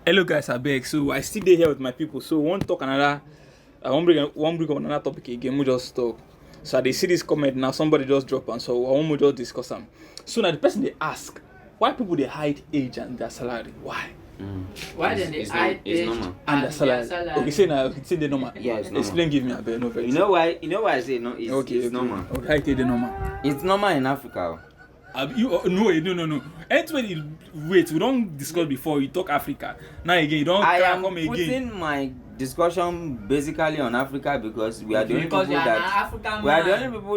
Hello guys, I beg. So I still dey here with my people. So we want talk another. I won't bring on another topic again. We just talk. So they see this comment now. Somebody just drop and so I want just discuss them. So now the person they ask, why people they hide age and their salary? Why? Why then they hide age and their salary? Okay, say now. Say the normal. Yeah, it's normal. Explain. Give me a bit. No vex. You know why I say no? It's normal. Okay, I take the normal. It's normal in Africa. No. Anyway, wait, we don't discuss before. You talk Africa. Now again, you don't come again. Putting my discussion basically on Africa because we are the only people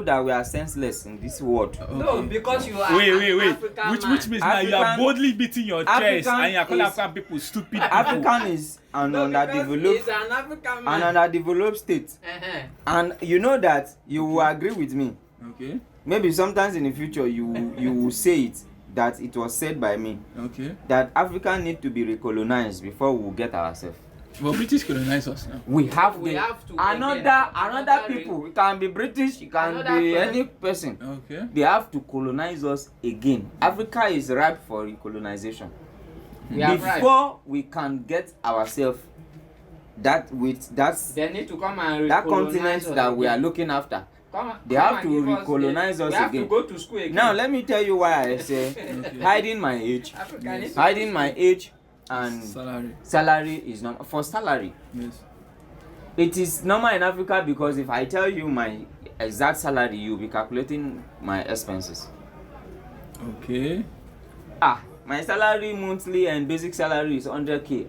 that we are senseless in this world. Okay. No, because you are wait. African Which means now you are boldly beating your chest and you are calling African people stupid people. African is an underdeveloped state. And you know that you will agree with me. Okay. Maybe sometimes in the future you will say it that it was said by me. Okay. That Africa need to be recolonized before we get ourselves. But British colonize us now. We have to another again. people. It can be British, it can be any person. Okay. They have to colonize us again. Africa is ripe for recolonization. Before we can get ourselves they need to come and that continent that we are looking after. They have to recolonize us again. We have to go to school again. Now let me tell you why I say hiding my age. Hiding my age and salary is not for salary. Yes. It is normal in Africa because if I tell you my exact salary, you'll be calculating my expenses. Okay. My salary monthly and basic salary is 100k.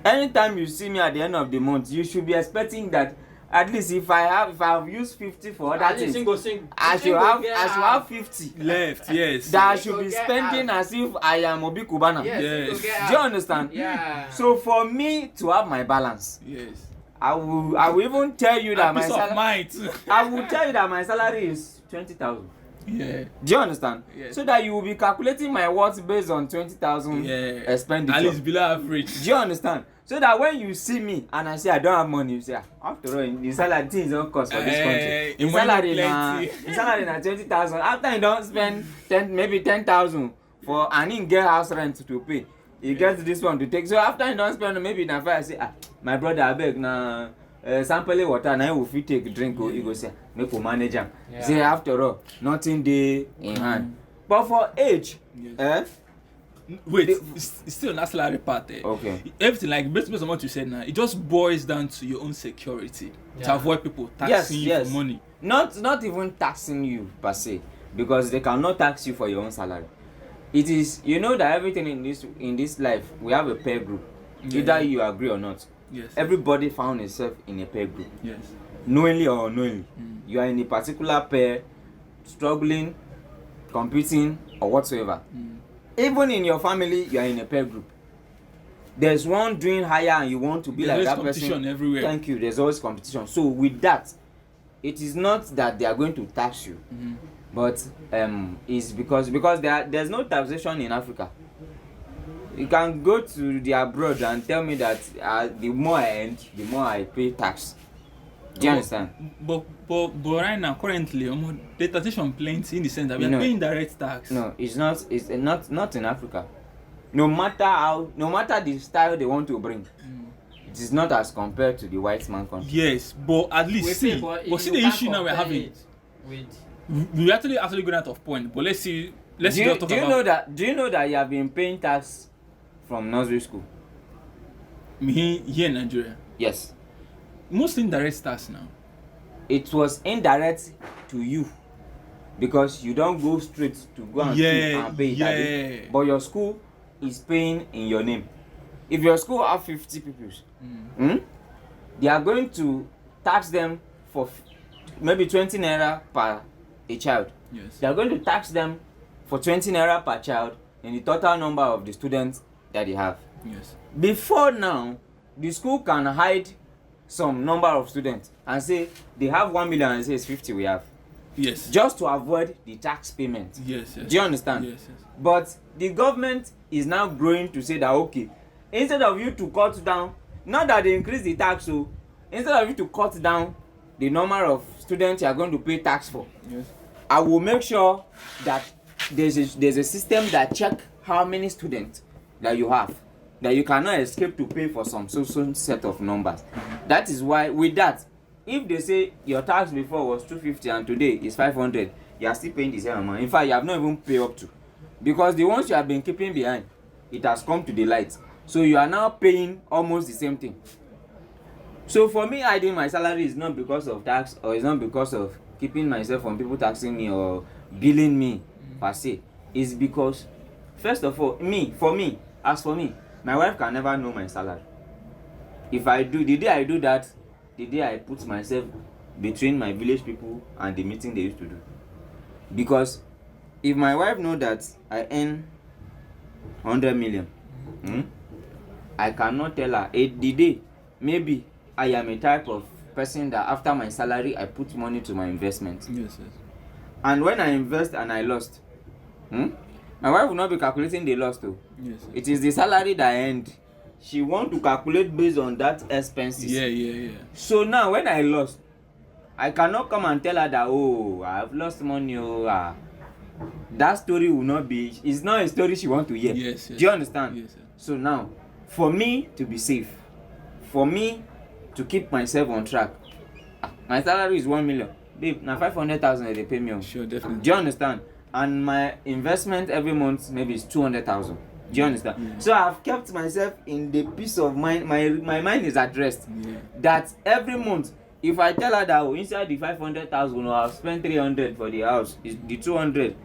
Anytime you see me at the end of the month, you should be expecting that at least if I have used 50 for other things, I should have 50 left. Yes. That I should be spending as if I am Obi Kubana. Yes. Do you understand? Yeah. So for me to have my balance, yes, I will even tell you that my salary. I will tell you that my salary is 20,000. Yeah. Do you understand? Yes. So that you will be calculating my worth based on 20,000 expenditure. At least below average. Do you understand? So that when you see me and I say I don't have money, you say, after all, the salary things don't cost for this country. The salary na 20,000. After you don't spend maybe 10,000 for and you get house rent to pay, you get this one to take. So after you don't spend maybe na 5, I say, my brother, I beg na sample water now you fit take drink. You go say, make we manage am. Say after all, nothing dey in hand. But for age, wait, it's still on that salary part. Okay. Everything like based on what you said now, it just boils down to your own security to avoid people taxing you for money. Not even taxing you per se, because they cannot tax you for your own salary. It is, you know that everything in this life we have a peer group. Either you agree or not. Yes. Everybody found himself in a peer group. Yes. Knowingly or unknowingly. You are in a particular pair, struggling, competing, or whatsoever. Even in your family, you are in a peer group. There's one doing higher and you want to be like that person. There's competition everywhere. Thank you. There's always competition. So with that, it is not that they are going to tax you, but it's because there's no taxation in Africa. You can go to the abroad and tell me that the more I earn, the more I pay tax. Do you understand? But right now, currently, the taxation plenty in the sense that we are paying direct tax. No, it's not. It's not in Africa. No matter the style they want to bring, it is not as compared to the white man country. Yes, but at least see the issue now we're having. We actually going out of point. But let's see. Do you know that you have been paying tax from nursery school? Me here in Nigeria. Yes. Most indirect tax now. It was indirect to you because you don't go straight to go and pay it. But your school is paying in your name. If your school have 50 pupils, they are going to tax them for maybe 20 naira per a child. Yes. They are going to tax them for 20 naira per child in the total number of the students that they have. Yes. Before now, the school can hide some number of students and say they have 1 million and say it's 50 we have. Yes. Just to avoid the tax payment. Yes. Do you understand? Yes. But the government is now growing to say that okay, instead of you to cut down, not that they increase the tax, so instead of you to cut down the number of students you are going to pay tax for, I will make sure that there's a system that check how many students that you have. that you cannot escape to pay for some certain set of numbers. That is why with that, if they say your tax before was 250 and today is 500, you are still paying the same amount. In fact, you have not even paid up to, because the ones you have been keeping behind, it has come to the light. So you are now paying almost the same thing. So for me, hiding my salary is not because of tax, or it's not because of keeping myself from people taxing me or billing me per se. It's because, first of all, as for me, my wife can never know my salary. If I do, the day I do that, the day I put myself between my village people and the meeting they used to do. Because if my wife know that I earn 100 million, I cannot tell her the day. Maybe I am a type of person that after my salary I put money to my investment. Yes. And when I invest and I lost, my wife will not be calculating the loss too. Yes. It is the salary that I earned. She want to calculate based on that expenses. Yeah. So now when I lost, I cannot come and tell her that, oh, I've lost money. That story will not be. It's not a story she want to hear. Yes. Do you understand? Yes. So now, for me to be safe, for me to keep myself on track, my salary is 1 million. Babe, now 500,000 they pay me. Sure, definitely. Do you understand? And my investment every month maybe is 200,000. Do you understand? Yeah. So I've kept myself in the peace of mind. My mind is at rest. Yeah. That every month, if I tell her that inside the 500,000, I've spent 300 for the house, is the 200.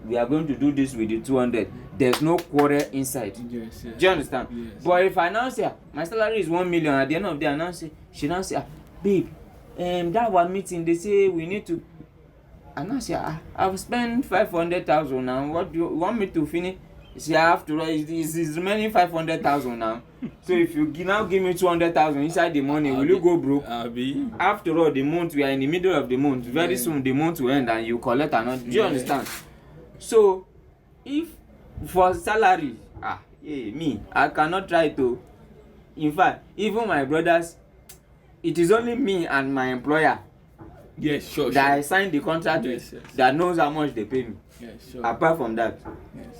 We are going to do this with the 200. There's no quarter inside. Yes. Do you understand? Yes. But if I now say my salary is 1 million, at the end of the day, she now say, babe, that one meeting they say we need to. And I say, I've spent 500,000 now. What do you want me to finish? See, I have to. It's remaining 500,000 now. So if you now give me 200,000 inside the money, will you go broke? After all, the month we are in the middle of the month. Very soon the month will end and you collect another. Do you understand? So, if for salary, me, I cannot try to. In fact, even my brothers, it is only me and my employer. Yes, sure. That I signed the contract with, that knows how much they pay me. Yes, sure. Apart from that,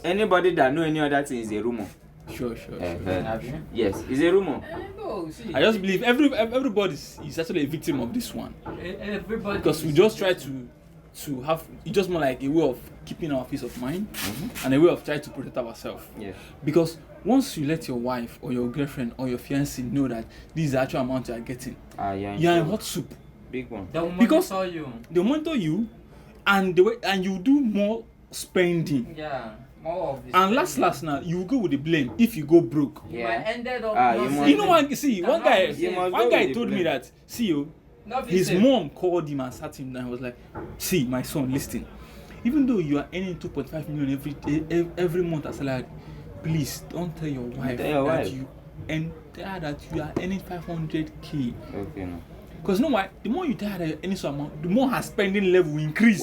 anybody that know any other thing is a rumor. Sure. Yes, it's a rumor. I just believe everybody is actually a victim of this one. Everybody. Because we just try to have, it's just more like a way of keeping our peace of mind and a way of trying to protect ourselves. Yeah. Because once you let your wife or your girlfriend or your fiancé know that this is the actual amount you are getting, you are in hot soup. Big one. They will monitor you. They monitor you, and you do more spending. Yeah. More of this. And last now, you go with the blame if you go broke. You might ended up. You know one guy told me that, his mom called him and sat him down and was like, see, my son, listen, even though you are earning 2.5 million every month as salary, please don't tell your wife that you are earning 500k. Okay, no. Because you know why? The more you tell her that you're earning some amount, the more her spending level will increase.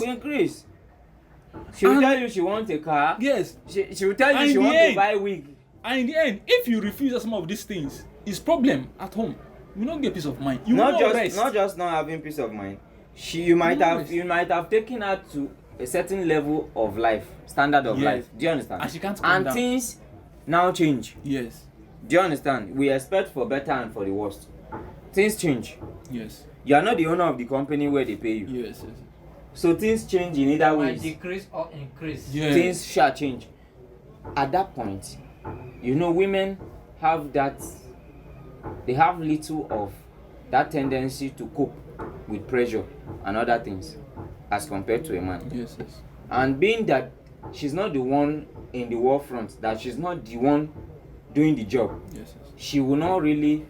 She will tell you she wants a car. Yes. She will tell you she wants to buy wig. And in the end, if you refuse some of these things, it's problem at home. You don't get peace of mind. You not rest. just not having peace of mind. You might have taken her to a certain level of life, standard of life. Do you understand? And she can't come down. Things now change. Yes. Do you understand? We expect for better and for the worst. Things change. Yes. You are not the owner of the company where they pay you. Yes. So things change in either way. Decrease or increase. Yes. Things shall change. At that point, women have that. They have little of that tendency to cope with pressure and other things as compared to a man. Yes. And being that she's not the one in the war front, that she's not the one doing the job, she will not really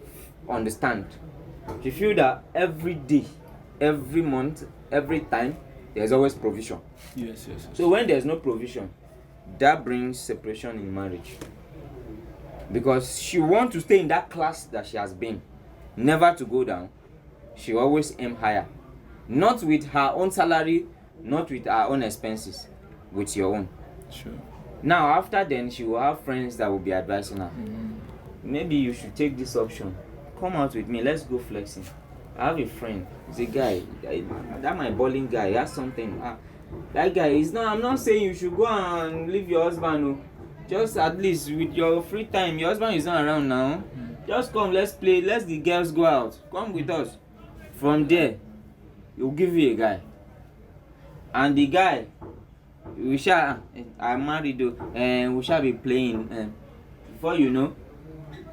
understand. She feel that every day, every month, every time, there's always provision. Yes. So when there's no provision, that brings separation in marriage. Because she wants to stay in that class that she has been, never to go down. She always aim higher. Not with her own salary, not with her own expenses, with your own. Sure. Now after then, she will have friends that will be advising her. Maybe you should take this option. Come out with me, let's go flexing. I have a friend, he's a guy, that my bowling guy, he has something. That guy is not, I'm not saying you should go and leave your husband. No. just at least with your free time, your husband is not around now. Just come, let's play, let the girls go out. Come with us. From there, he'll give you a guy. And the guy, I'm married though, and we shall be playing. Before you know,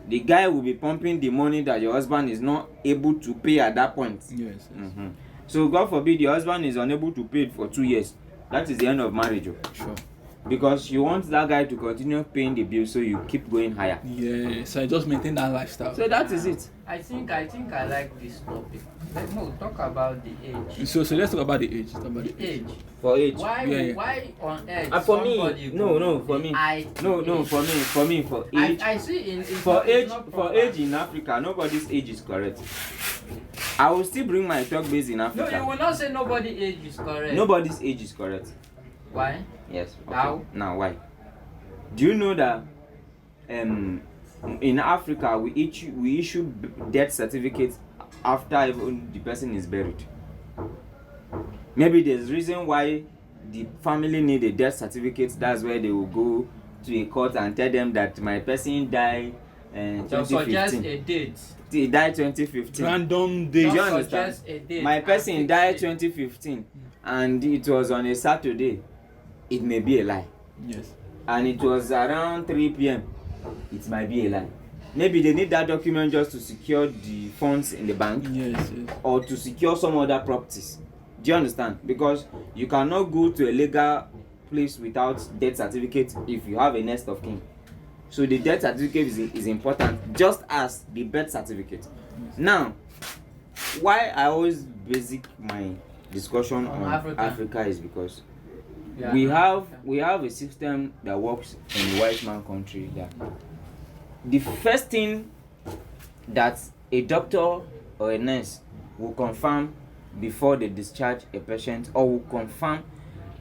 the guy will be pumping the money that your husband is not able to pay at that point. Yes. Mm-hmm. So God forbid your husband is unable to pay it for 2 years. That is the end of marriage. Sure. Because you want that guy to continue paying the bill, so you keep going higher. Yeah, so I just maintain that lifestyle. So that is it. I think I like this topic. No, talk about the age. So let's talk about the age. Age. For age. Why on earth? For me, for age. I see in for age in Africa, nobody's age is correct. I will still bring my talk base in Africa. No, you will not say nobody's age is correct. Nobody's age is correct. Why? Yes. Okay. How? Now why? Do you know that in Africa we issue death certificates after even the person is buried? Maybe there's reason why the family need a death certificate. That's where they will go to a court and tell them that my person died in 2015. Suggest a date. He died 2015. Random day. Do you understand? My person died 2015 and it was on a Saturday. It may be a lie. Yes. And it was around 3 p.m. It might be a lie. Maybe they need that document just to secure the funds in the bank. Yes. Or to secure some other properties. Do you understand? Because you cannot go to a legal place without death certificate if you have a nest of kin. So the death certificate is important, just as the birth certificate. Now, why I always basic my discussion on Africa is because we have a system that works in the white man country that the first thing that a doctor or a nurse will confirm before they discharge a patient, or will confirm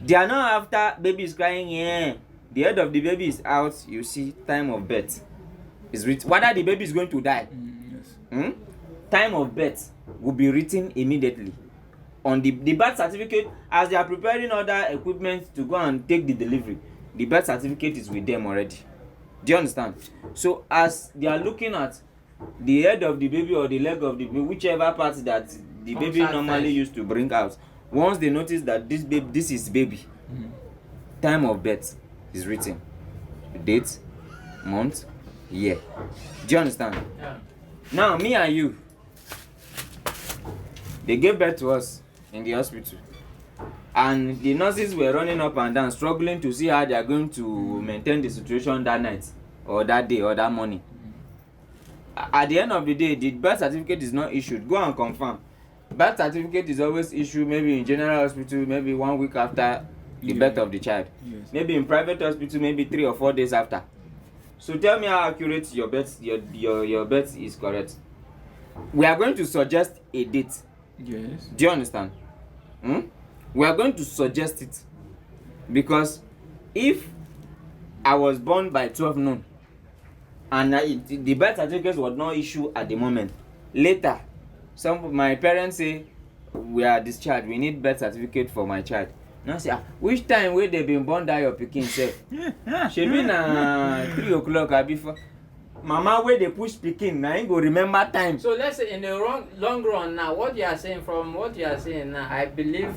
they are not after baby is crying, the head of the baby is out, you see time of birth is written, whether the baby is going to die. Yes. Time of birth will be written immediately on the birth certificate. As they are preparing other equipment to go and take the delivery, the birth certificate is with them already. Do you understand? So as they are looking at the head of the baby or the leg of the baby, whichever part that the baby normally used to bring out, once they notice that this is baby, time of birth is written, date, month, year. Do you understand? Yeah. Now me and you, they gave birth to us in the hospital, and the nurses were running up and down struggling to see how they are going to maintain the situation that night or that day or that morning. At the end of the day, the birth certificate is not issued. Go and confirm. Birth certificate is always issued maybe in general hospital, maybe 1 week after the birth of the child. Yes. Maybe in private hospital, maybe 3 or 4 days after. So tell me how accurate your birth is correct. We are going to suggest a date. Yes. Do you understand? We are going to suggest it because if I was born by 12 noon and the birth certificate was not issued at the moment, later my parents say we are discharged, we need birth certificate for my child. Now say, which time wey they been born that your pikin sef? Shebi na 3 o'clock or before. Mama wey dey push pikin na him go remember time. So let's say in the long run now, what you are saying now, I believe,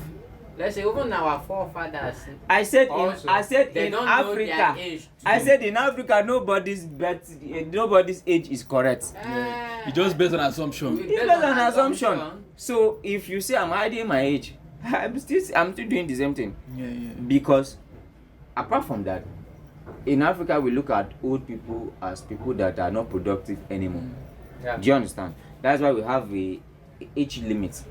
let's say even our forefathers. I said also, in Africa. I said in Africa nobody's age is correct. It's just based on assumption. It's based on assumption. So if you say I'm hiding my age, I'm still doing the same thing. Yeah. Because apart from that, in Africa we look at old people as people that are not productive anymore. Yeah. Do you understand? That's why we have a age limit,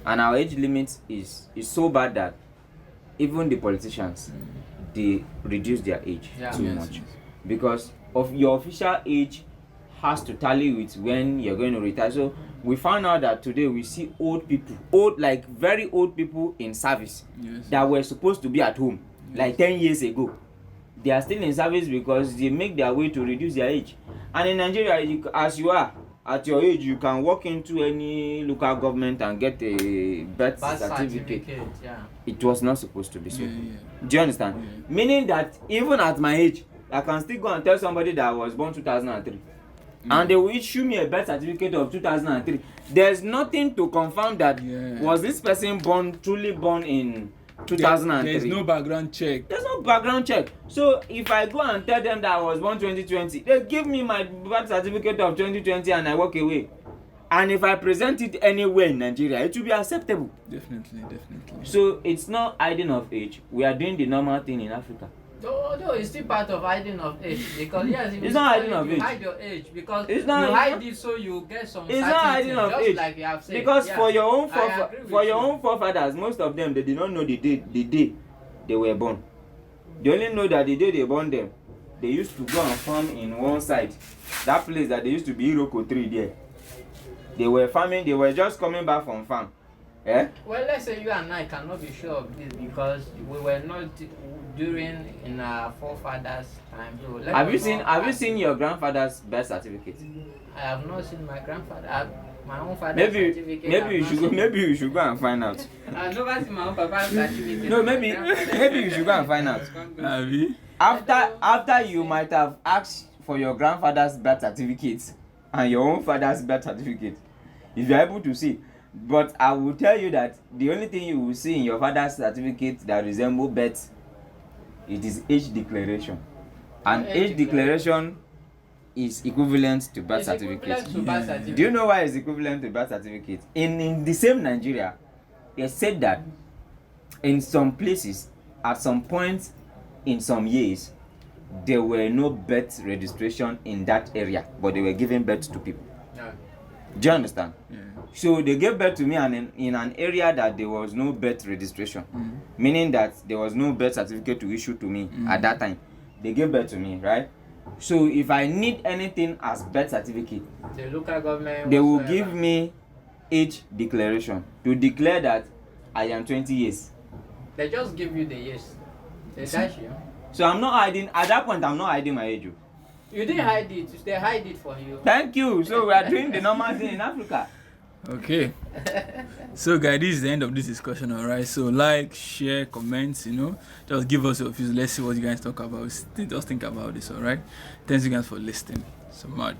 and our age limit is so bad that even the politicians they reduce their age too much, because of your official age has to tally with when you're going to retire. So we found out that today we see old people, like very old people in service, that were supposed to be at home like 10 years ago. They are still in service because they make their way to reduce their age. And in Nigeria, as you are at your age, you can walk into any local government and get a birth certificate. Yeah. It was not supposed to be so. Yeah. Do you understand? Meaning that even at my age, I can still go and tell somebody that I was born 2003. And they will issue me a birth certificate of 2003. There's nothing to confirm that was this person truly born in 2003. There's no background check. There's no background check. So if I go and tell them that I was born 2020, they give me my birth certificate of 2020 and I walk away. And if I present it anywhere in Nigeria, it will be acceptable. Definitely. So it's not hiding of age. We are doing the normal thing in Africa. No, it's still part of hiding of age because yes, it's not hiding of age. You hide your age because it's not, you hide it so you get some. It's not hiding of age. Like you have said. Because yeah, for your own forefathers, most of them they did not know the day they were born. They only know that the day they born them, they used to go and farm in one side. That place that they used to be Iroko 3 there. They were farming. They were just coming back from farm. Eh? Well, let's say you and I cannot be sure of this because we were not during in our forefathers' time. So have you seen your grandfather's birth certificate? I have not seen my grandfather. My own father's certificate. Maybe you should go and find out. I've never seen my own papa's certificate. No, maybe you should go and find out. After you might have asked for your grandfather's birth certificate and your own father's birth certificate, if you are able to see. But I will tell you that the only thing you will see in your father's certificate that resemble birth, it is age declaration. And age declaration is equivalent to birth certificate. Do you know why it's equivalent to birth certificate? In the same Nigeria, they said that in some places, at some point in some years, there were no birth registration in that area, but they were giving birth to people. Yeah. Do you understand? Yeah. So they gave birth to me in an area that there was no birth registration, meaning that there was no birth certificate to issue to me at that time. They gave birth to me, right? So if I need anything as birth certificate, the local government they will give me age declaration to declare that I am 20 years. They just give you the years. They dash you. So I'm not hiding, at that point I'm not hiding my age. You didn't hide it, they hide it for you. Thank you. So we are doing the normal thing in Africa. Okay. So guys, this is the end of this discussion, alright? So like, share, comment, just give us your views. Let's see what you guys talk about. Just think about this, alright? Thanks you guys for listening so much.